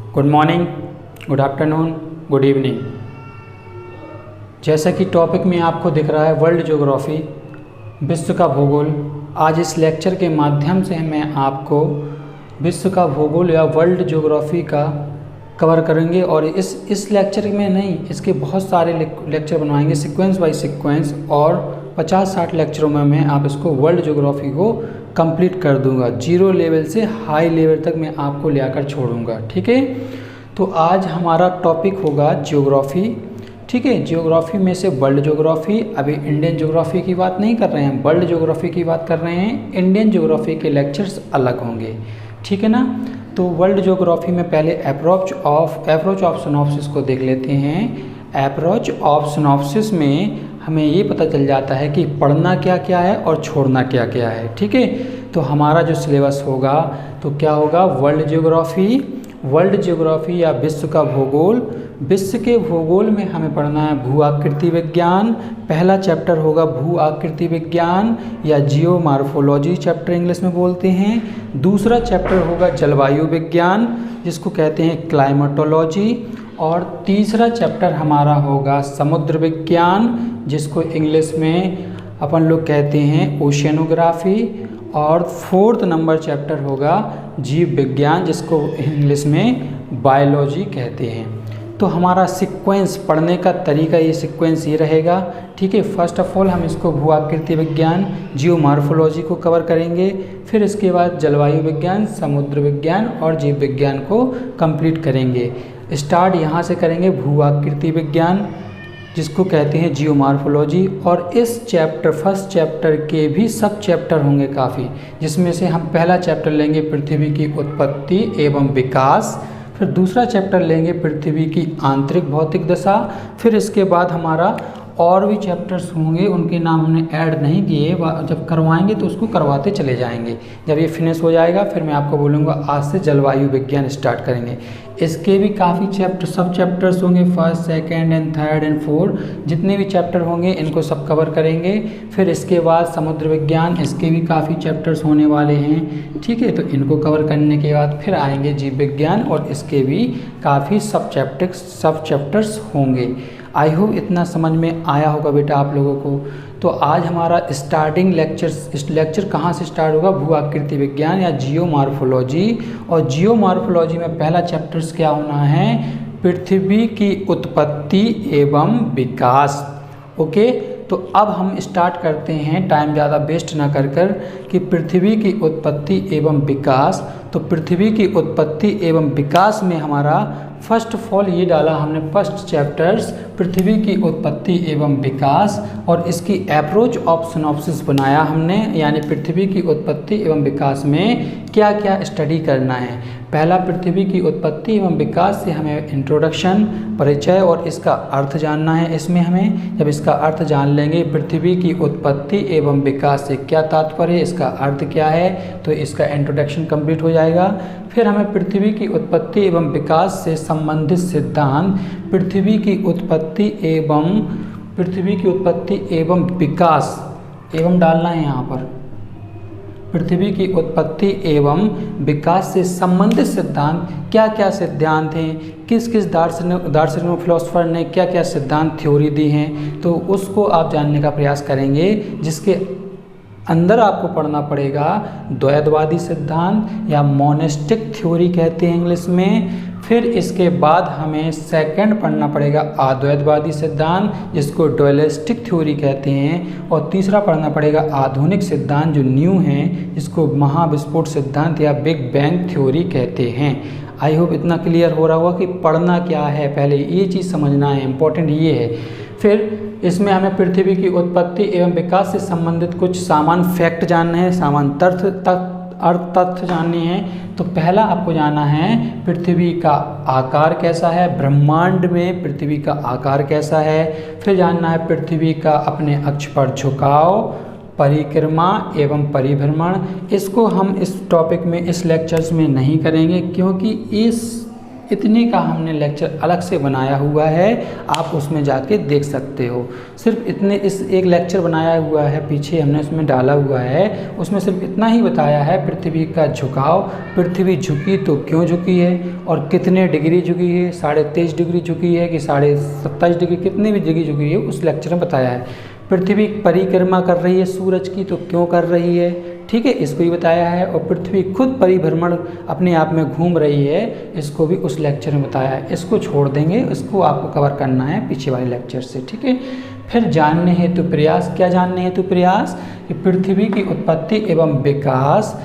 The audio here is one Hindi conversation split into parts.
Good morning, good afternoon, good evening. जैसा कि टॉपिक में आपको दिख रहा है वर्ल्ड ज्योग्राफी, विश्व का भूगोल। आज इस लेक्चर के माध्यम से मैं आपको विश्व का भूगोल या वर्ल्ड ज्योग्राफी का कवर करेंगे और इस लेक्चर में नहीं, इसके बहुत सारे लेक्चर बनवाएंगे सीक्वेंस बाय सीक्वेंस, और 50-60 लेक्चरों में मैं आप इसको वर्ल्ड ज्योग्राफी को कंप्लीट कर दूंगा। जीरो लेवल से हाई लेवल तक मैं आपको ले आकर छोड़ूंगा, ठीक है। तो आज हमारा टॉपिक होगा ज्योग्राफी, ठीक है। ज्योग्राफी में से वर्ल्ड ज्योग्राफी, अभी इंडियन ज्योग्राफी की बात नहीं कर रहे हैं, वर्ल्ड ज्योग्राफी की बात कर रहे हैं। इंडियन ज्योग्राफी के लेक्चर्स अलग होंगे, ठीक है ना। तो वर्ल्ड ज्योग्राफी में पहले अप्रोच ऑफ सिनॉप्सिस को देख लेते हैं। अप्रोच ऑफ सिनॉप्सिस में हमें ये पता चल जाता है कि पढ़ना क्या क्या है और छोड़ना क्या क्या है, ठीक है। तो हमारा जो सिलेबस होगा तो क्या होगा, वर्ल्ड ज्योग्राफी या विश्व का भूगोल। विश्व के भूगोल में हमें पढ़ना है भू आकृति विज्ञान। पहला चैप्टर होगा भू आकृति विज्ञान या जियोमॉर्फोलॉजी चैप्टर इंग्लिश में बोलते हैं। दूसरा चैप्टर होगा जलवायु विज्ञान जिसको कहते हैं क्लाइमेटोलॉजी। और तीसरा चैप्टर हमारा होगा समुद्र विज्ञान जिसको इंग्लिश में अपन लोग कहते हैं ओशियनोग्राफी। और फोर्थ नंबर चैप्टर होगा जीव विज्ञान जिसको इंग्लिश में बायोलॉजी कहते हैं। तो हमारा सीक्वेंस पढ़ने का तरीका ये सीक्वेंस ये रहेगा, ठीक है। फर्स्ट ऑफ ऑल हम इसको भू आकृति विज्ञान जियोमॉर्फोलॉजी को कवर करेंगे, फिर इसके बाद जलवायु विज्ञान, समुद्र विज्ञान और जीव विज्ञान को कंप्लीट करेंगे। स्टार्ट यहाँ से करेंगे भू आकृति विज्ञान जिसको कहते हैं जियोमॉर्फोलॉजी। और इस चैप्टर फर्स्ट चैप्टर के भी सब चैप्टर होंगे काफ़ी, जिसमें से हम पहला चैप्टर लेंगे पृथ्वी की उत्पत्ति एवं विकास, फिर दूसरा चैप्टर लेंगे पृथ्वी की आंतरिक भौतिक दशा। फिर इसके बाद हमारा और भी चैप्टर्स होंगे, उनके नाम हमने ऐड नहीं किए, जब करवाएंगे तो उसको करवाते चले जाएंगे। जब ये फिनिश हो जाएगा फिर मैं आपको बोलूँगा आज से जलवायु विज्ञान स्टार्ट करेंगे। इसके भी काफ़ी सब चैप्टर्स होंगे, first second and third and fourth जितने भी चैप्टर होंगे इनको सब कवर करेंगे। फिर इसके बाद समुद्र विज्ञान, इसके भी काफ़ी चैप्टर्स होने वाले हैं, ठीक है। तो इनको कवर करने के बाद फिर आएंगे जीव विज्ञान और इसके भी काफ़ी सब चैप्टर्स होंगे। आई होप इतना समझ में आया होगा बेटा आप लोगों को। तो आज हमारा स्टार्टिंग लेक्चर कहाँ से स्टार्ट होगा, भू आकृति विज्ञान या जियोमॉर्फोलॉजी। और जियोमॉर्फोलॉजी में पहला चैप्टर्स क्या होना है, पृथ्वी की उत्पत्ति एवं विकास। ओके, तो अब हम स्टार्ट करते हैं टाइम ज़्यादा वेस्ट ना कर कि पृथ्वी की उत्पत्ति एवं विकास। तो पृथ्वी की उत्पत्ति एवं विकास में हमारा फर्स्ट ऑफ ऑल ये डाला हमने फर्स्ट चैप्टर्स पृथ्वी की उत्पत्ति एवं विकास, और इसकी अप्रोच ऑफ सिनॉप्सिस बनाया हमने, यानी पृथ्वी की उत्पत्ति एवं विकास में क्या क्या स्टडी करना है। पहला, पृथ्वी की उत्पत्ति एवं विकास से हमें इंट्रोडक्शन, परिचय और इसका अर्थ जानना है। इसमें हमें जब इसका अर्थ जान लेंगे, पृथ्वी की उत्पत्ति एवं विकास से क्या तात्पर्य है, इसका अर्थ क्या है, तो इसका इंट्रोडक्शन कंप्लीट हो जाएगा। फिर हमें पृथ्वी की उत्पत्ति एवं विकास से संबंधित सिद्धांत, पृथ्वी की उत्पत्ति एवं विकास एवं डालना है यहाँ पर, पृथ्वी की उत्पत्ति एवं विकास से संबंधित सिद्धांत क्या क्या सिद्धांत हैं, किस किस दार्शनिक फिलोसफर ने क्या क्या सिद्धांत थ्योरी दी हैं, तो उसको आप जानने का प्रयास करेंगे। जिसके अंदर आपको पढ़ना पड़ेगा द्वैतवादी सिद्धांत या मोनेस्टिक थ्योरी कहते हैं इंग्लिश में। फिर इसके बाद हमें सेकंड पढ़ना पड़ेगा अद्वैतवादी सिद्धांत जिसको डुअलिस्टिक थ्योरी कहते हैं। और तीसरा पढ़ना पड़ेगा आधुनिक सिद्धांत जो न्यू हैं जिसको महाविस्फोट सिद्धांत या बिग बैंग थ्योरी कहते हैं। आई होप इतना क्लियर हो रहा होगा कि पढ़ना क्या है, पहले ये चीज़ समझना है, इम्पोर्टेंट ये है। फिर इसमें हमें पृथ्वी की उत्पत्ति एवं विकास से संबंधित कुछ सामान्य फैक्ट जानने हैं, सामान्य तथ्य जानने हैं। तो पहला आपको जानना है पृथ्वी का आकार कैसा है, ब्रह्मांड में पृथ्वी का आकार कैसा है। फिर जानना है पृथ्वी का अपने अक्ष पर झुकाव, परिक्रमा एवं परिभ्रमण। इसको हम इस टॉपिक में इस लेक्चर्स में नहीं करेंगे क्योंकि इतने का हमने लेक्चर अलग से बनाया हुआ है, आप उसमें जाके देख सकते हो। सिर्फ इतने, इस एक लेक्चर बनाया हुआ है पीछे हमने उसमें डाला हुआ है, उसमें सिर्फ इतना ही बताया है पृथ्वी का झुकाव, पृथ्वी झुकी तो क्यों झुकी है और कितने डिग्री झुकी है, 23.5 डिग्री झुकी है कि 27.5 डिग्री, कितने भी डिग्री झुकी है उस लेक्चर में बताया है। पृथ्वी परिक्रमा कर रही है सूरज की तो क्यों कर रही है, ठीक है, इसको ही बताया है। और पृथ्वी खुद परिभ्रमण अपने आप में घूम रही है, इसको भी उस लेक्चर में बताया है। इसको छोड़ देंगे, इसको आपको कवर करना है पीछे वाले लेक्चर से, ठीक है। फिर जानने हेतु प्रयास, क्या जानने हेतु प्रयास कि पृथ्वी की उत्पत्ति एवं विकास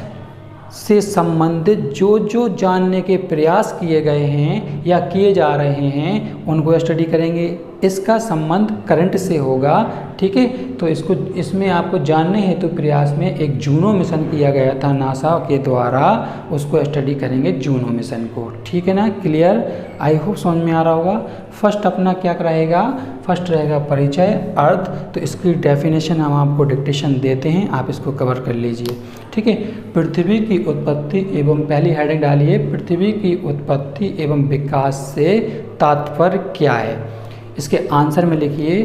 से संबंधित जो जो जानने के प्रयास किए गए हैं या किए जा रहे हैं उनको स्टडी करेंगे। इसका संबंध करंट से होगा, ठीक है। तो इसमें आपको जानने हेतु प्रयास में एक जूनो मिशन किया गया था नासा के द्वारा, उसको स्टडी करेंगे जूनो मिशन को, ठीक है ना। क्लियर, आई होप समझ में आ रहा होगा। फर्स्ट अपना क्या रहेगा, फर्स्ट रहेगा परिचय अर्थ, तो इसकी डेफिनेशन हम आपको डिक्टेशन देते हैं, आप इसको कवर कर लीजिए, ठीक है। पृथ्वी की उत्पत्ति एवं, पहली हेडिंग डालिए, पृथ्वी की उत्पत्ति एवं विकास से तात्पर्य क्या है। इसके आंसर में लिखिए,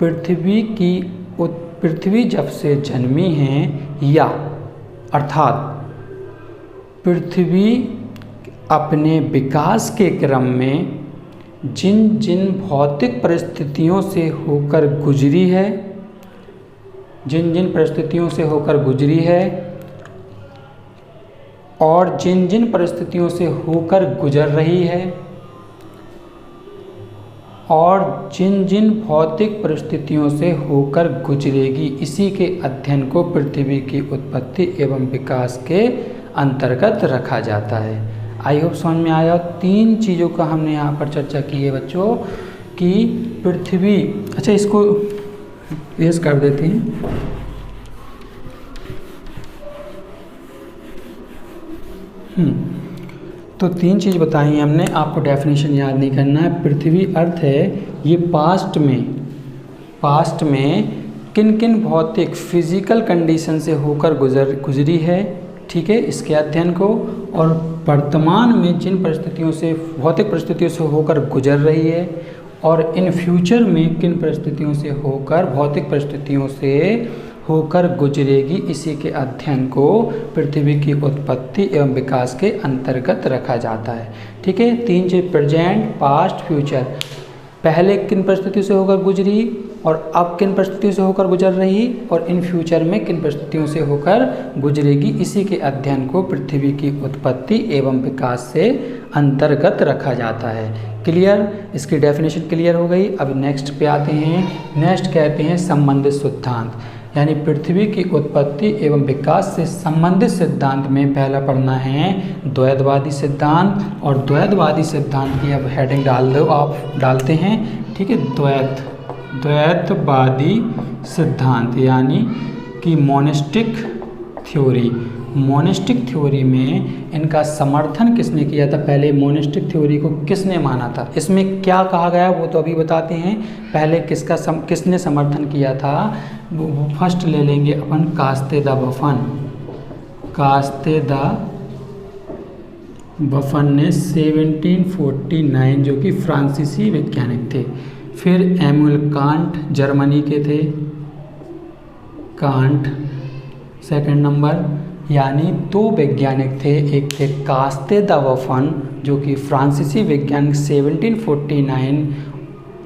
पृथ्वी जब से जन्मी है, या अर्थात पृथ्वी अपने विकास के क्रम में जिन जिन भौतिक परिस्थितियों से होकर गुजरी है, जिन जिन परिस्थितियों से होकर गुजरी है और जिन जिन परिस्थितियों से होकर गुजर रही है और जिन जिन भौतिक परिस्थितियों से होकर गुजरेगी, इसी के अध्ययन को पृथ्वी की उत्पत्ति एवं विकास के अंतर्गत रखा जाता है। आई होप समझ में आया। 3 चीज़ों का हमने यहाँ पर चर्चा की है बच्चों कि पृथ्वी, अच्छा इसको रेस कर देते हैं। तो 3 चीज़ बताई हैं हमने, आपको डेफिनेशन याद नहीं करना है। पृथ्वी अर्थ है, ये पास्ट में किन किन भौतिक फिजिकल कंडीशन से होकर गुजरी है, ठीक है, इसके अध्ययन को, और वर्तमान में जिन परिस्थितियों से, भौतिक परिस्थितियों से होकर गुजर रही है और इन फ्यूचर में किन परिस्थितियों से होकर, भौतिक परिस्थितियों से होकर गुजरेगी, इसी के अध्ययन को पृथ्वी की उत्पत्ति एवं विकास के अंतर्गत रखा जाता है, ठीक है। 3 चीज, प्रेजेंट, पास्ट, फ्यूचर, पहले किन परिस्थितियों से होकर गुजरी और अब किन परिस्थितियों से होकर गुजर रही और इन फ्यूचर में किन परिस्थितियों से होकर गुजरेगी, इसी के अध्ययन को पृथ्वी की उत्पत्ति एवं विकास से अंतर्गत रखा जाता है। क्लियर, इसकी डेफिनेशन क्लियर हो गई। अब नेक्स्ट पे आते हैं। नेक्स्ट कहते हैं संबंधित सिद्धांत, यानी पृथ्वी की उत्पत्ति एवं विकास से संबंधित सिद्धांत में पहला पढ़ना है द्वैतवादी सिद्धांत। और द्वैतवादी सिद्धांत की अब हेडिंग डाल दो, आप डालते हैं, ठीक है। द्वैतवादी सिद्धांत यानी कि मोनिस्टिक थ्योरी। मोनिस्टिक थ्योरी में इनका समर्थन किसने किया था, पहले मोनिस्टिक थ्योरी को किसने माना था, इसमें क्या कहा गया वो तो अभी बताते हैं। पहले किसने समर्थन किया था, वो फर्स्ट ले लेंगे अपन कास्ते द बफन। कास्ते द बफन ने 1749, जो कि फ्रांसीसी वैज्ञानिक थे। फिर एमुअल कांट जर्मनी के थे, कांट सेकंड नंबर, यानी 2 वैज्ञानिक थे, एक थे कास्ते द बफन जो कि फ्रांसीसी वैज्ञानिक 1749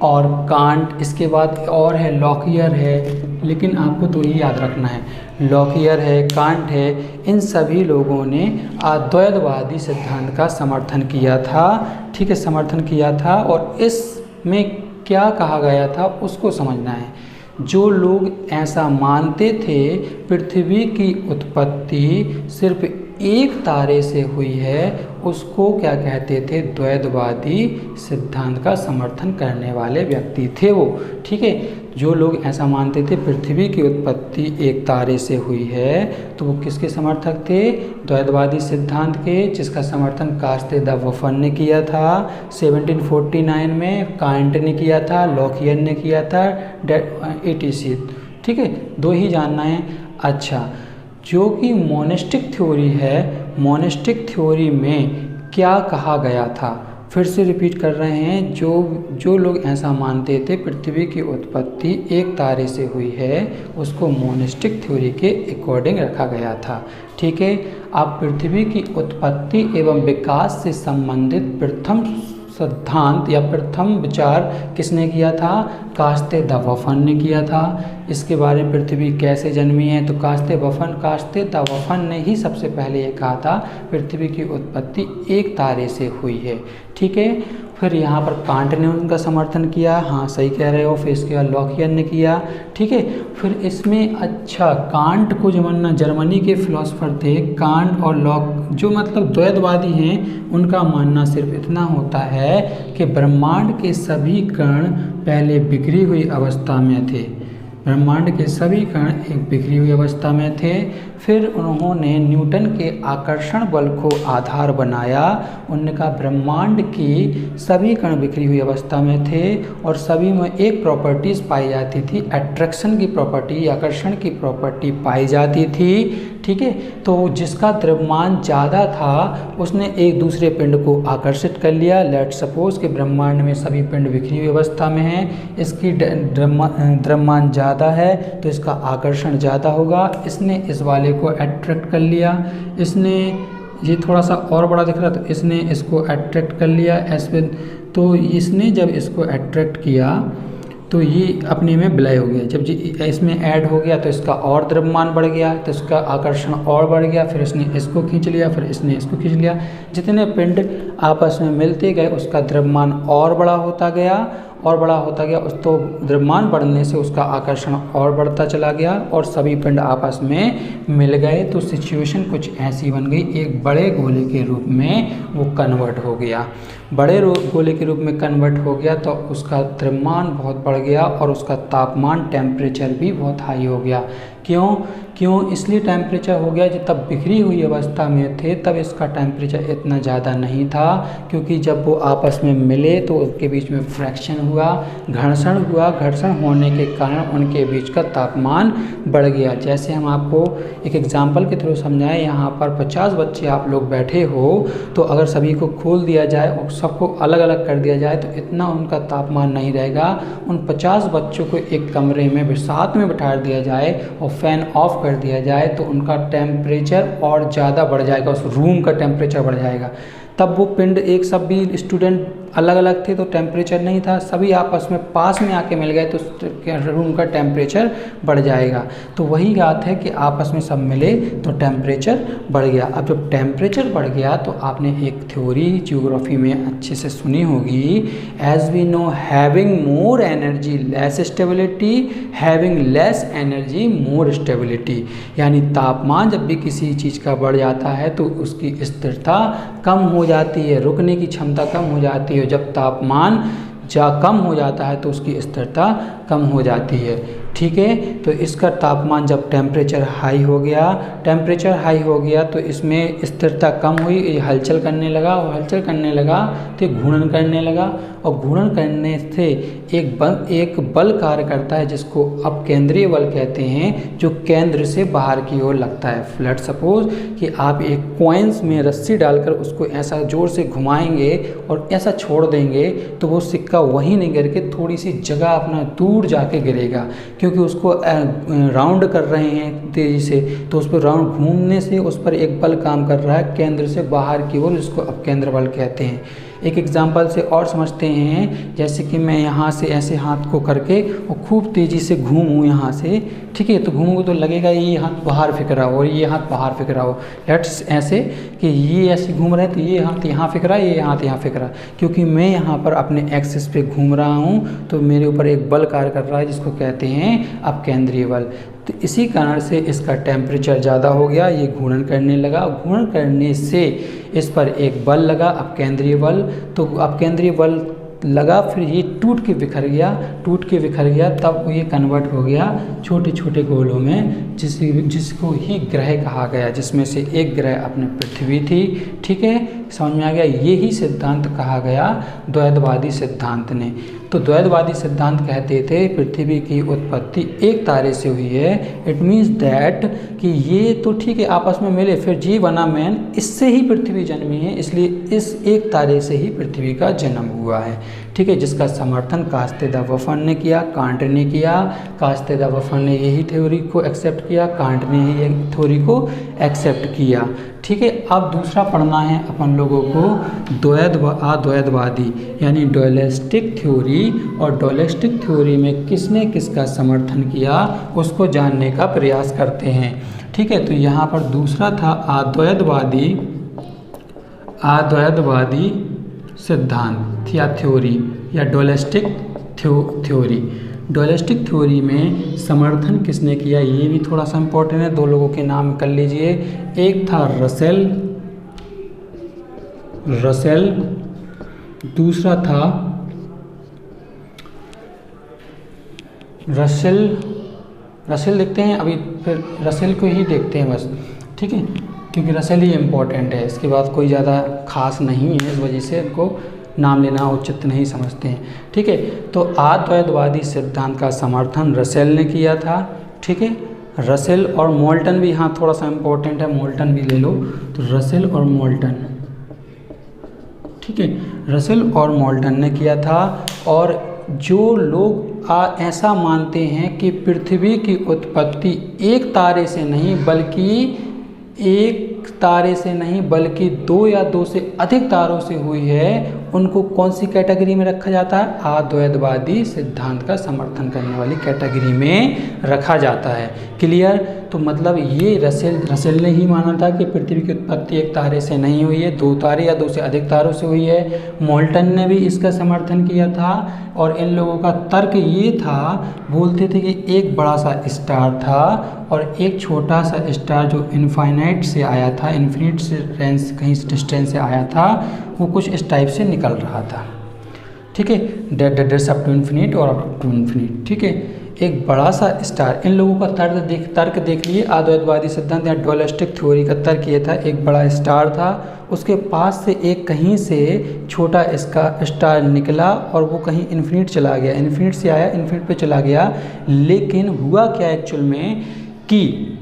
और कांट, इसके बाद और है लॉकियर है, लेकिन आपको तो ये याद रखना है, लॉकियर है, कांट है, इन सभी लोगों ने अद्वैतवादी सिद्धांत का समर्थन किया था, ठीक है, समर्थन किया था। और इसमें क्या कहा गया था उसको समझना है। जो लोग ऐसा मानते थे पृथ्वी की उत्पत्ति सिर्फ एक तारे से हुई है, उसको क्या कहते थे, द्वैतवादी सिद्धांत का समर्थन करने वाले व्यक्ति थे वो, ठीक है। जो लोग ऐसा मानते थे पृथ्वी की उत्पत्ति एक तारे से हुई है, तो वो किसके समर्थक थे, द्वैतवादी सिद्धांत के, जिसका समर्थन कास्ते द बफन ने किया था 1749 में, कांट ने किया था, लॉकियर ने किया था, etc, ठीक है। 2 ही जानना है। अच्छा, जो कि मोनिस्टिक थ्योरी है, मोनिस्टिक थ्योरी में क्या कहा गया था, फिर से रिपीट कर रहे हैं, जो लोग ऐसा मानते थे पृथ्वी की उत्पत्ति एक तारे से हुई है, उसको मोनिस्टिक थ्योरी के अकॉर्डिंग रखा गया था। ठीक है, अब पृथ्वी की उत्पत्ति एवं विकास से संबंधित प्रथम सिद्धांत या प्रथम विचार किसने किया था? कास्ते द वफन ने किया था। इसके बारे में पृथ्वी कैसे जन्मी है, तो कास्ते द वफन ने ही सबसे पहले ये कहा था पृथ्वी की उत्पत्ति एक तारे से हुई है। ठीक है, फिर यहाँ पर कांट ने उनका समर्थन किया, हाँ सही कह रहे हो। फिर इसके बाद लॉकियन ने किया। ठीक है, फिर इसमें अच्छा कांट को जमाना जर्मनी के फिलोसफर थे कांट और लॉक, जो मतलब द्वैतवादी हैं, उनका मानना सिर्फ इतना होता है कि ब्रह्मांड के सभी कण पहले बिखरी हुई अवस्था में थे। ब्रह्मांड के सभी कण एक बिखरी हुई अवस्था में थे। फिर उन्होंने न्यूटन के आकर्षण बल को आधार बनाया। उन्होंने कहा ब्रह्मांड की सभी कण बिखरी हुई अवस्था में थे और सभी में एक प्रॉपर्टीज़ पाई जाती थी, अट्रैक्शन की प्रॉपर्टी, आकर्षण की प्रॉपर्टी पाई जाती थी। ठीक है, तो जिसका द्रव्यमान ज़्यादा था उसने एक दूसरे पिंड को आकर्षित कर लिया। लेट सपोज कि ब्रह्मांड में सभी पिंड बिखरी हुई अवस्था में हैं, इसकी द्रव्यमान ज़्यादा है तो इसका आकर्षण ज़्यादा होगा। इसने इस वाले को अट्रैक्ट कर लिया, इसने ये थोड़ा सा और बड़ा दिख रहा तो इसने इसको अट्रैक्ट कर लिया ऐसे। तो इसने जब इसको अट्रैक्ट किया तो ये अपने में विलय हो गया। जब इसमें ऐड हो गया तो इसका और द्रव्यमान बढ़ गया, तो इसका आकर्षण और बढ़ गया। फिर इसने इसको खींच लिया, फिर इसने इसको खींच लिया। जितने पिंड आपस में मिलते गए उसका द्रव्यमान और बड़ा होता गया और बड़ा होता गया। उस तो द्रव्यमान बढ़ने से उसका आकर्षण और बढ़ता चला गया और सभी पिंड आपस में मिल गए। तो सिचुएशन कुछ ऐसी बन गई, एक बड़े गोले के रूप में वो कन्वर्ट हो गया। बड़े गोले के रूप में कन्वर्ट हो गया तो उसका द्रव्यमान बहुत बढ़ गया और उसका तापमान टेम्परेचर भी बहुत हाई हो गया। क्यों इसलिए टेम्परेचर हो गया, जब तब बिखरी हुई अवस्था में थे तब इसका टेम्परेचर इतना ज़्यादा नहीं था, क्योंकि जब वो आपस में मिले तो उनके बीच में फ्रैक्शन हुआ, घर्षण हुआ। घर्षण होने के कारण उनके बीच का तापमान बढ़ गया। जैसे हम आपको एक एग्जांपल के थ्रू समझाएं, यहाँ पर 50 बच्चे आप लोग बैठे हो तो अगर सभी को खोल दिया जाए और सबको अलग अलग कर दिया जाए तो इतना उनका तापमान नहीं रहेगा। उन 50 बच्चों को एक कमरे में साथ में बिठा दिया जाए और फैन ऑफ कर दिया जाए तो उनका टेम्परेचर और ज़्यादा बढ़ जाएगा, उस रूम का टेम्परेचर बढ़ जाएगा। तब वो पिंड एक सब भी स्टूडेंट अलग अलग थे तो टेम्परेचर नहीं था, सभी आपस में पास में आके मिल गए तो रूम का टेम्परेचर बढ़ जाएगा। तो वही बात है कि आपस में सब मिले तो टेम्परेचर बढ़ गया। अब जब टेम्परेचर बढ़ गया तो आपने एक थ्योरी ज्योग्राफी में अच्छे से सुनी होगी, as we know having more energy less stability, having less energy more stability. यानी तापमान जब भी किसी चीज़ का बढ़ जाता है तो उसकी स्थिरता कम हो जाती है, रुकने की क्षमता कम हो जाती है। जब तापमान कम हो जाता है तो उसकी स्थिरता कम हो जाती है। ठीक है, तो इसका तापमान जब टेम्परेचर हाई हो गया तो इसमें स्थिरता कम हुई, ये हलचल करने लगा और हलचल करने लगा तो घूर्णन करने लगा और घूर्णन करने से एक बल कार्य करता है जिसको अपकेंद्रीय बल कहते हैं, जो केंद्र से बाहर की ओर लगता है। लेट सपोज कि आप एक कॉइन्स में रस्सी डालकर उसको ऐसा जोर से घुमाएंगे और ऐसा छोड़ देंगे तो वो सिक्का वहीं नहीं गिर के थोड़ी सी जगह अपना दूर जाके गिरेगा, क्योंकि उसको राउंड कर रहे हैं तेज़ी से, तो उस पर राउंड घूमने से उस पर एक बल काम कर रहा है केंद्र से बाहर की ओर, जिसको अपकेंद्र बल कहते हैं। एक एग्जांपल से और समझते हैं, जैसे कि मैं यहाँ से ऐसे हाथ को करके और खूब तेज़ी से घूमूँ यहाँ से, ठीक है, तो घूमूँगा तो लगेगा ये हाथ बाहर फेंक रहा हो और ये हाथ बाहर फेंक रहा हो। लेट्स ऐसे कि ये ऐसे घूम रहे हैं तो ये हाथ यहाँ फेंक रहा है, ये हाथ यहाँ फेंक रहा है, क्योंकि मैं यहाँ पर अपने एक्सिस पे घूम रहा हूँ तो मेरे ऊपर एक बल कार्य कर रहा है जिसको कहते हैं अपकेंद्रीय बल। तो इसी कारण से इसका टेम्परेचर ज़्यादा हो गया, ये घूर्णन करने लगा। घूर्णन करने से इस पर एक बल लगा अपकेंद्रीय बल, तो अपकेंद्रीय बल लगा, फिर ये टूट के बिखर गया, तब ये कन्वर्ट हो गया छोटे छोटे गोलों में, जिसको ही ग्रह कहा गया, जिसमें से एक ग्रह अपने पृथ्वी थी। ठीक है, समझ में आ गया। ये ही सिद्धांत कहा गया द्वैतवादी सिद्धांत ने। तो द्वैतवादी सिद्धांत कहते थे पृथ्वी की उत्पत्ति एक तारे से हुई है। इट मीन्स दैट कि ये तो ठीक है आपस में मिले, फिर जी बना मैन, इससे ही पृथ्वी जन्मी है, इसलिए इस एक तारे से ही पृथ्वी का जन्म हुआ है। ठीक है, जिसका समर्थन कास्तेदा वफन ने किया, कांट ने किया। कास्तेदा वफन ने यही थ्योरी को एक्सेप्ट किया, कांट ने यही थ्योरी को एक्सेप्ट किया। ठीक है, अब दूसरा पढ़ना है अपन लोगों को अद्वैतवादी यानी डुअलिस्टिक थ्योरी, और डुअलिस्टिक थ्योरी में किसने किसका समर्थन किया उसको जानने का प्रयास करते हैं। ठीक है, तो यहाँ पर दूसरा था अद्वैतवादी सिद्धांत या थ्योरी या डुअलिस्टिक थ्योरी। डुअलिस्टिक थ्योरी में समर्थन किसने किया ये भी थोड़ा सा इम्पोर्टेंट है, दो लोगों के नाम कर लीजिए। एक था रसेल, दूसरा था रसेल देखते हैं अभी, फिर रसेल को ही देखते हैं बस। ठीक है, क्योंकि रसेल ही इम्पोर्टेंट है, इसके बाद कोई ज़्यादा खास नहीं है, इस वजह से इनको नाम लेना उचित नहीं समझते हैं। ठीक है, तो अद्वैतवादी सिद्धांत का समर्थन रसेल ने किया था। ठीक है, रसेल और मोल्टन भी यहाँ थोड़ा सा इम्पोर्टेंट है, मोल्टन भी ले लो। तो रसेल और मोल्टन, ठीक है, रसेल और मोल्टन ने किया था। और जो लोग ऐसा मानते हैं कि पृथ्वी की उत्पत्ति एक तारे से नहीं बल्कि दो या दो से अधिक तारों से हुई है, उनको कौन सी कैटेगरी में रखा जाता है? अद्वैतवादी सिद्धांत का समर्थन करने वाली कैटेगरी में रखा जाता है। क्लियर? तो मतलब ये रसेल ने ही माना था कि पृथ्वी की उत्पत्ति एक तारे से नहीं हुई है, दो तारे या दो से अधिक तारों से हुई है। मोल्टन ने भी इसका समर्थन किया था। और इन लोगों का तर्क ये था, बोलते थे कि एक बड़ा सा स्टार था और एक छोटा सा स्टार जो इनफाइनाइट से आया था, इन्फिनिट से रेंज कहीं डिस्टेंस से आया था, वो कुछ इस टाइप से निकल रहा था। ठीक है, डेट्स अप टू इन्फिनिट और अप टू इन्फिनिट। ठीक है, एक बड़ा सा स्टार। इन लोगों का तर्क देख लिए। अद्वैतवादी सिद्धांत या डुअलिस्टिक थ्योरी का तर्क ये था, एक बड़ा स्टार था, उसके पास से एक कहीं से छोटा इसका स्टार निकला और वो कहीं इन्फिनिट चला गया, इन्फिनिट से आया इन्फिनिट पे चला गया। लेकिन हुआ क्या एक्चुअल में कि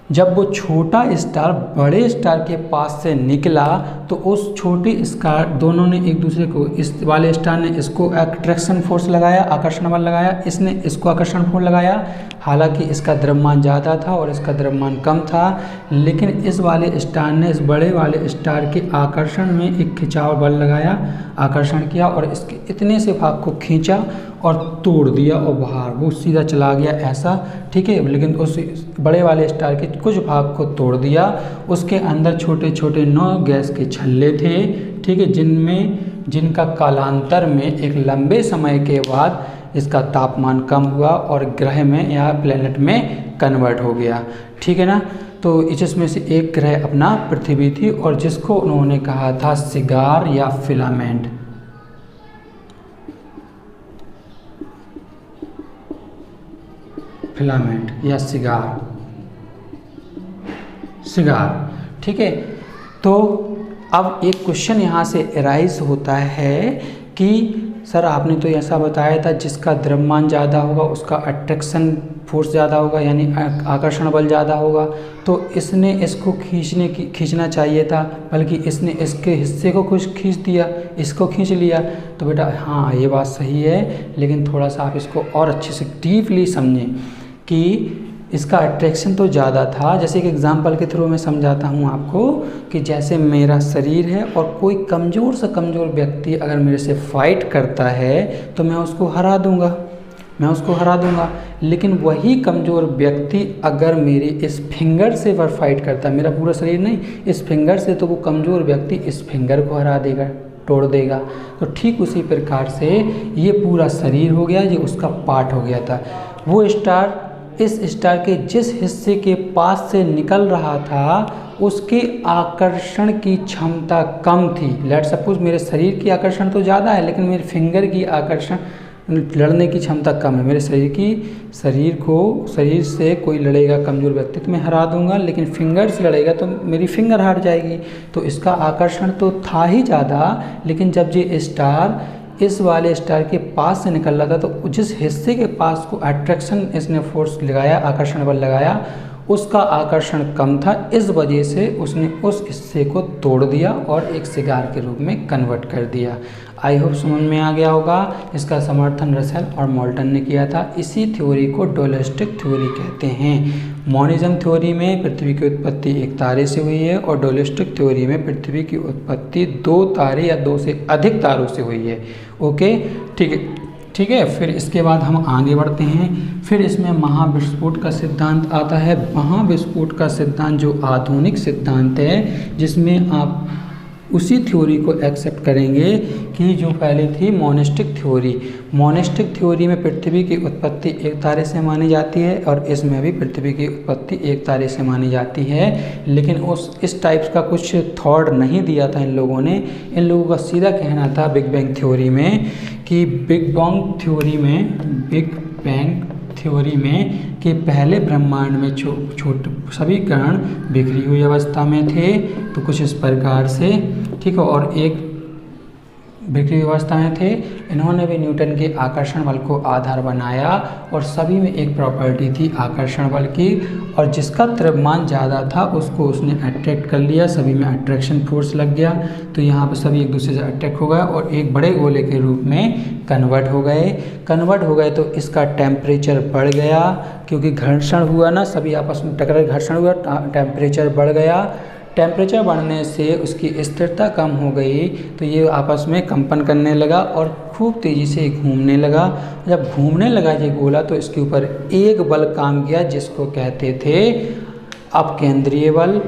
जब वो छोटा स्टार बड़े स्टार के पास से निकला तो उस छोटे स्टार दोनों ने एक दूसरे को, इस वाले स्टार ने इसको अट्रैक्शन फोर्स लगाया, आकर्षण बल लगाया, इसने इसको आकर्षण फोर्स लगाया। हालांकि इसका द्रव्यमान ज़्यादा था और इसका द्रव्यमान कम था, लेकिन इस वाले स्टार ने इस बड़े वाले स्टार के आकर्षण में एक खिंचाव बल लगाया, आकर्षण किया और इसके इतने से भाग को खींचा और तोड़ दिया और बाहर वो सीधा चला गया ऐसा। ठीक है, लेकिन उस बड़े वाले स्टार के कुछ भाग को तोड़ दिया। उसके अंदर छोटे छोटे 9 गैस के छल्ले थे। ठीक है, जिनका कालांतर में एक लंबे समय के बाद इसका तापमान कम हुआ और ग्रह में या प्लेनेट में कन्वर्ट हो गया। ठीक है ना। तो इसमें से एक ग्रह अपना पृथ्वी थी और जिसको उन्होंने कहा था सिगार या फिलामेंट। फिलामेंट या सिगार। ठीक है, तो अब एक क्वेश्चन यहाँ से अराइज होता है कि सर आपने तो ऐसा बताया था जिसका द्रव्यमान ज़्यादा होगा उसका अट्रैक्शन फोर्स ज़्यादा होगा यानी आकर्षण बल ज़्यादा होगा, तो इसने इसको खींचना चाहिए था, बल्कि इसने इसके हिस्से को कुछ खींच दिया, इसको खींच लिया। तो बेटा हाँ ये बात सही है, लेकिन थोड़ा सा आप इसको और अच्छे से डीपली समझें कि इसका अट्रैक्शन तो ज़्यादा था। जैसे एक एग्जांपल के थ्रू मैं समझाता हूँ आपको कि जैसे मेरा शरीर है और कोई कमज़ोर से कमज़ोर व्यक्ति अगर मेरे से फाइट करता है तो मैं उसको हरा दूँगा, लेकिन वही कमज़ोर व्यक्ति अगर मेरे इस फिंगर से पर फाइट करता है, मेरा पूरा शरीर नहीं, इस फिंगर से, तो वो कमज़ोर व्यक्ति इस फिंगर को हरा देगा, तोड़ देगा। तो ठीक उसी प्रकार से ये पूरा शरीर हो गया, ये उसका पार्ट हो गया था। वो स्टार इस स्टार के जिस हिस्से के पास से निकल रहा था उसके आकर्षण की क्षमता कम थी। लेट सपोज मेरे शरीर की आकर्षण तो ज़्यादा है, लेकिन मेरे फिंगर की आकर्षण लड़ने की क्षमता कम है। मेरे शरीर से कोई लड़ेगा कमज़ोर व्यक्ति तो मैं हरा दूंगा, लेकिन फिंगर से लड़ेगा तो मेरी फिंगर हार जाएगी। तो इसका आकर्षण तो था ही ज़्यादा, लेकिन जब ये स्टार इस वाले स्टार के पास से निकल रहा था, तो जिस हिस्से के पास को अट्रैक्शन इसने फोर्स लगाया, आकर्षण बल लगाया, उसका आकर्षण कम था। इस वजह से उसने उस हिस्से को तोड़ दिया और एक सिगार के रूप में कन्वर्ट कर दिया। आई होप समझ में आ गया होगा। इसका समर्थन रसेल और मोल्टन ने किया था। इसी थ्योरी को डोलेस्टिक थ्योरी कहते हैं। मोनिज्म थ्योरी में पृथ्वी की उत्पत्ति एक तारे से हुई है और डोलेस्टिक थ्योरी में पृथ्वी की उत्पत्ति 2 तारे या 2 से अधिक तारों से हुई है। ओके, ठीक है। फिर इसके बाद हम आगे बढ़ते हैं। फिर इसमें महाविस्फोट का सिद्धांत आता है। महाविस्फोट का सिद्धांत जो आधुनिक सिद्धांत है, जिसमें आप उसी थ्योरी को एक्सेप्ट करेंगे कि जो पहले थी मोनिस्टिक थ्योरी। मोनिस्टिक थ्योरी में पृथ्वी की उत्पत्ति एक तारे से मानी जाती है और इसमें भी पृथ्वी की उत्पत्ति एक तारे से मानी जाती है, लेकिन इस टाइप्स का कुछ थॉट नहीं दिया था इन लोगों ने। इन लोगों का सीधा कहना था बिग बैंग थ्योरी में कि बिग बैंग थ्योरी में कि पहले ब्रह्मांड में सभी कण बिखरी हुई अवस्था में थे, तो कुछ इस प्रकार से, ठीक है, और एक बिखरी हुई अवस्था में थे। इन्होंने भी न्यूटन के आकर्षण बल को आधार बनाया और सभी में एक प्रॉपर्टी थी आकर्षण बल की, और जिसका द्रव्यमान ज़्यादा था उसको उसने अट्रैक्ट कर लिया, सभी में अट्रैक्शन फोर्स लग गया, तो यहाँ पर सभी एक दूसरे से अट्रैक्ट हो गए और एक बड़े गोले के रूप में कन्वर्ट हो गए। तो इसका टेम्परेचर बढ़ गया क्योंकि घर्षण हुआ ना, सभी आपस में टकराए, घर्षण हुआ, टेम्परेचर बढ़ गया। टेम्परेचर बढ़ने से उसकी स्थिरता कम हो गई, तो ये आपस में कंपन करने लगा और खूब तेज़ी से घूमने लगा। जब घूमने लगा ये गोला, तो इसके ऊपर एक बल काम किया जिसको कहते थे अपकेंद्रीय बल,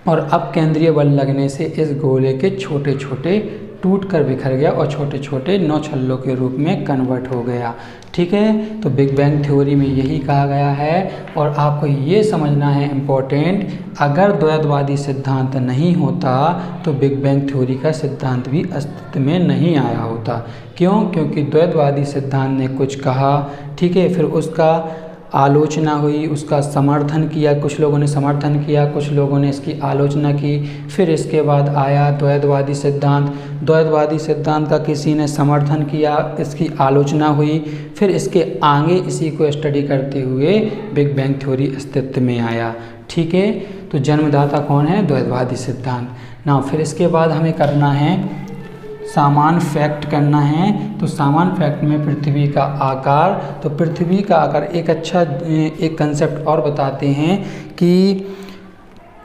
और अपकेंद्रीय बल लगने से इस गोले के छोटे छोटे टूट कर बिखर गया और छोटे छोटे नौछल्लों के रूप में कन्वर्ट हो गया। ठीक है, तो बिग बैंग थ्योरी में यही कहा गया है। और आपको ये समझना है इम्पोर्टेंट, अगर द्वैतवादी सिद्धांत नहीं होता तो बिग बैंग थ्योरी का सिद्धांत भी अस्तित्व में नहीं आया होता। क्यों? क्योंकि द्वैतवादी सिद्धांत ने कुछ कहा, ठीक है, फिर उसका आलोचना हुई, उसका समर्थन किया, कुछ लोगों ने समर्थन किया, कुछ लोगों ने इसकी आलोचना की, फिर इसके बाद आया द्वैतवादी सिद्धांत। द्वैतवादी सिद्धांत का किसी ने समर्थन किया, इसकी आलोचना हुई, फिर इसके आगे इसी को स्टडी करते हुए बिग बैंग थ्योरी अस्तित्व में आया। ठीक है, तो जन्मदाता कौन है? द्वैतवादी सिद्धांत ना। फिर इसके बाद हमें करना है सामान्य फैक्ट करना है। तो सामान्य फैक्ट में पृथ्वी का आकार, तो पृथ्वी का आकार एक कंसेप्ट और बताते हैं कि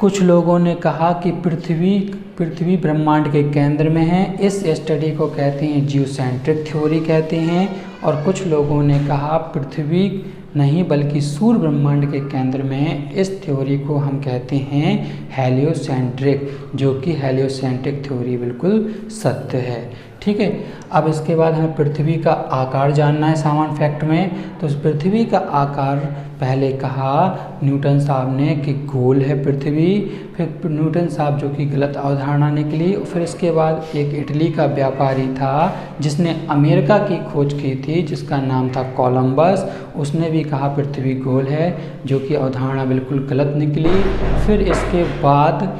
कुछ लोगों ने कहा कि पृथ्वी ब्रह्मांड के केंद्र में है। इस स्टडी को कहते हैं जियोसेंट्रिक थ्योरी कहते हैं। और कुछ लोगों ने कहा पृथ्वी नहीं बल्कि सूर्य ब्रह्मांड के केंद्र में है। इस थ्योरी को हम कहते हैं हेलियोसेंट्रिक, जो कि हेलियोसेंट्रिक थ्योरी बिल्कुल सत्य है। ठीक है, अब इसके बाद हमें पृथ्वी का आकार जानना है सामान्य फैक्ट में। तो इस पृथ्वी का आकार पहले कहा न्यूटन साहब ने कि गोल है पृथ्वी, फिर न्यूटन साहब जो कि गलत अवधारणा निकली। फिर इसके बाद एक इटली का व्यापारी था जिसने अमेरिका की खोज की थी, जिसका नाम था कोलंबस। उसने भी कहा पृथ्वी गोल है, जो कि अवधारणा बिल्कुल गलत निकली। फिर इसके बाद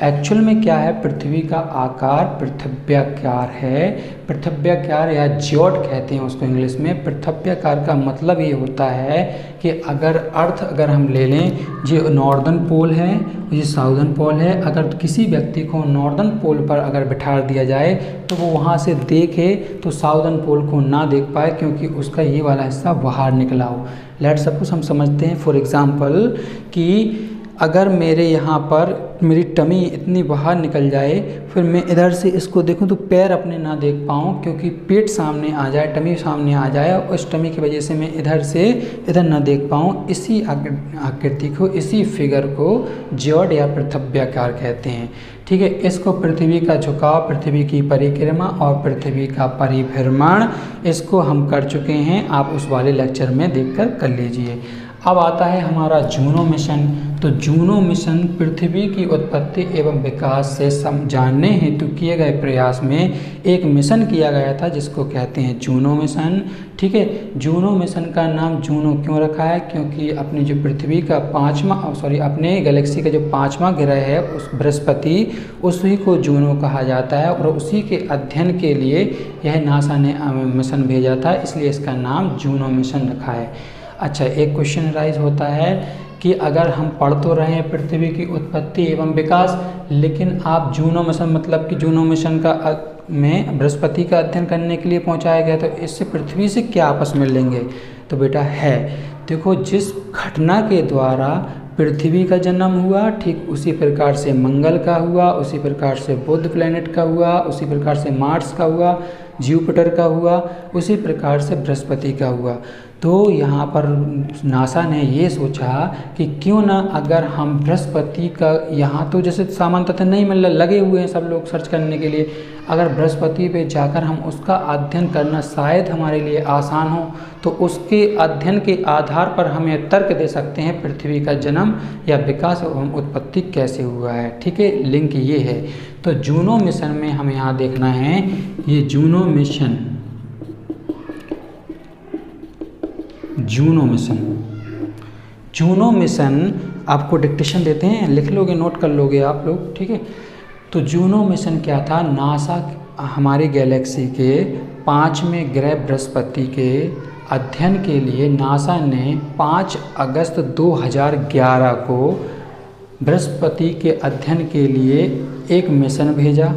एक्चुअल में क्या है, पृथ्वी का आकार पृथ्व्याकार है। पृथ्व्याकार या ज्योट कहते हैं उसको इंग्लिश में। पृथ्व्याकार का मतलब ये होता है कि अगर हम ले लें, जो नॉर्दर्न पोल है, ये साउदर्न पोल है, अगर किसी व्यक्ति को नॉर्दर्न पोल पर अगर बिठा दिया जाए तो वो वहाँ से देखे तो साउदर्न पोल को ना देख पाए, क्योंकि उसका ये वाला हिस्सा बाहर निकला हो। लेट्स सपोज हम समझते हैं फॉर एग्जांपल कि अगर मेरे यहाँ पर मेरी टमी इतनी बाहर निकल जाए, फिर मैं इधर से इसको देखूं तो पैर अपने ना देख पाऊँ, क्योंकि पेट सामने आ जाए, टमी सामने आ जाए, और उस टमी की वजह से मैं इधर से इधर ना देख पाऊँ। इसी आकृति को, इसी फिगर को ज्योड या पृथ्व्याकार कहते हैं। ठीक है, इसको पृथ्वी का झुकाव, पृथ्वी की परिक्रमा और पृथ्वी का परिभ्रमण, इसको हम कर चुके हैं, आप उस वाले लेक्चर में देखकर कर लीजिए। अब आता है हमारा जूनो मिशन। तो जूनो मिशन पृथ्वी की उत्पत्ति एवं विकास से जानने हेतु किए गए प्रयास में एक मिशन किया गया था जिसको कहते हैं जूनो मिशन। ठीक है, जूनो मिशन का नाम जूनो क्यों रखा है? क्योंकि अपनी जो पृथ्वी का अपने गैलेक्सी का जो 5वां ग्रह है उस बृहस्पति, उसी को जूनो कहा जाता है और उसी के अध्ययन के लिए यह नासा ने मिशन भेजा था, इसलिए इसका नाम जूनो मिशन रखा है। अच्छा, एक क्वेश्चन राइज होता है कि अगर हम पढ़ तो रहे हैं पृथ्वी की उत्पत्ति एवं विकास, लेकिन आप जूनो मिशन मतलब कि जूनो मिशन का में बृहस्पति का अध्ययन करने के लिए पहुंचाया गया, तो इससे पृथ्वी से क्या आपस में लेंगे? तो बेटा है, देखो जिस घटना के द्वारा पृथ्वी का जन्म हुआ, ठीक उसी प्रकार से मंगल का हुआ, उसी प्रकार से बुध प्लेनेट का हुआ, उसी प्रकार से मार्स का हुआ, जुपिटर का हुआ, उसी प्रकार से बृहस्पति का हुआ। तो यहाँ पर नासा ने ये सोचा कि क्यों ना अगर हम बृहस्पति का, यहाँ तो जैसे सामान्यतः नहीं मिल लगे हुए हैं सब लोग सर्च करने के लिए, अगर बृहस्पति पे जाकर हम उसका अध्ययन करना शायद हमारे लिए आसान हो, तो उसके अध्ययन के आधार पर हम ये तर्क दे सकते हैं पृथ्वी का जन्म या विकास एवं उत्पत्ति कैसे हुआ है। ठीक है, लिंक ये है। तो जूनो मिशन में हमें यहाँ देखना है, ये जूनो मिशन, जूनो मिशन आपको डिक्टेशन देते हैं, लिख लोगे, नोट कर लोगे आप लोग। ठीक है, तो जूनो मिशन क्या था? नासा हमारी गैलेक्सी के 5वें ग्रह बृहस्पति के अध्ययन के लिए नासा ने 5 अगस्त 2011 को बृहस्पति के अध्ययन के लिए एक मिशन भेजा,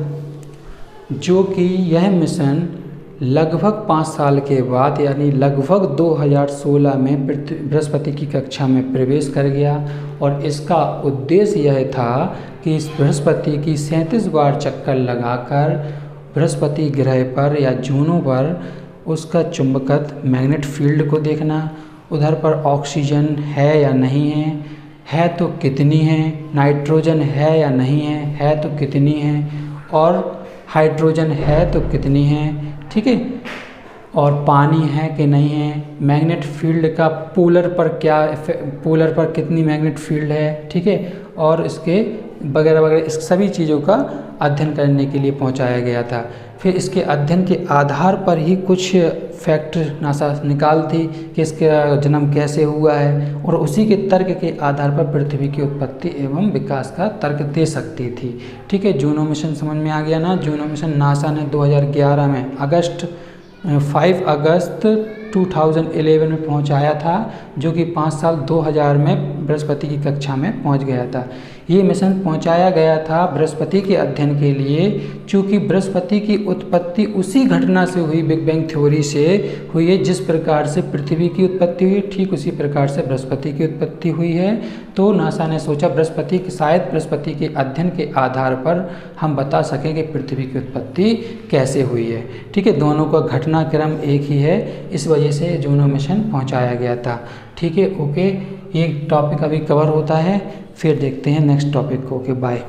जो कि यह मिशन लगभग 5 साल के बाद यानी लगभग 2016 में बृहस्पति की कक्षा में प्रवेश कर गया। और इसका उद्देश्य यह था कि इस बृहस्पति की 37 बार चक्कर लगाकर बृहस्पति ग्रह पर या जूनो पर उसका चुंबकत्व मैग्नेट फील्ड को देखना, उधर पर ऑक्सीजन है या नहीं है तो कितनी है, नाइट्रोजन है या नहीं है तो कितनी है, और हाइड्रोजन है तो कितनी है। ठीक है, और पानी है कि नहीं है, मैग्नेट फील्ड का पोलर पर कितनी मैग्नेट फील्ड है। ठीक है, और इसके वगैरह वगैरह इस सभी चीज़ों का अध्ययन करने के लिए पहुंचाया गया था। फिर इसके अध्ययन के आधार पर ही कुछ फैक्ट नासा निकालती कि इसका जन्म कैसे हुआ है, और उसी के तर्क के आधार पर पृथ्वी की उत्पत्ति एवं विकास का तर्क दे सकती थी। ठीक है, जूनो मिशन समझ में आ गया ना? जूनो मिशन नासा ने 2011 में 5 अगस्त 2011 में पहुंचाया था, जो कि 5 साल 2000 में बृहस्पति की कक्षा में पहुंच गया था। ये मिशन पहुंचाया गया था बृहस्पति के अध्ययन के लिए, चूँकि बृहस्पति की उत्पत्ति उसी घटना से हुई, बिग बैंग थ्योरी से हुई है, जिस प्रकार से पृथ्वी की उत्पत्ति हुई ठीक उसी प्रकार से बृहस्पति की उत्पत्ति हुई है। तो नासा ने सोचा शायद बृहस्पति के अध्ययन के आधार पर हम बता सकें कि पृथ्वी की उत्पत्ति कैसे हुई है। ठीक है, दोनों का घटनाक्रम एक ही है, इस वजह से जूनो मिशन पहुंचाया गया था। ठीक है, ओके, ये टॉपिक अभी कवर होता है, फिर देखते हैं नेक्स्ट टॉपिक को। Okay, bye.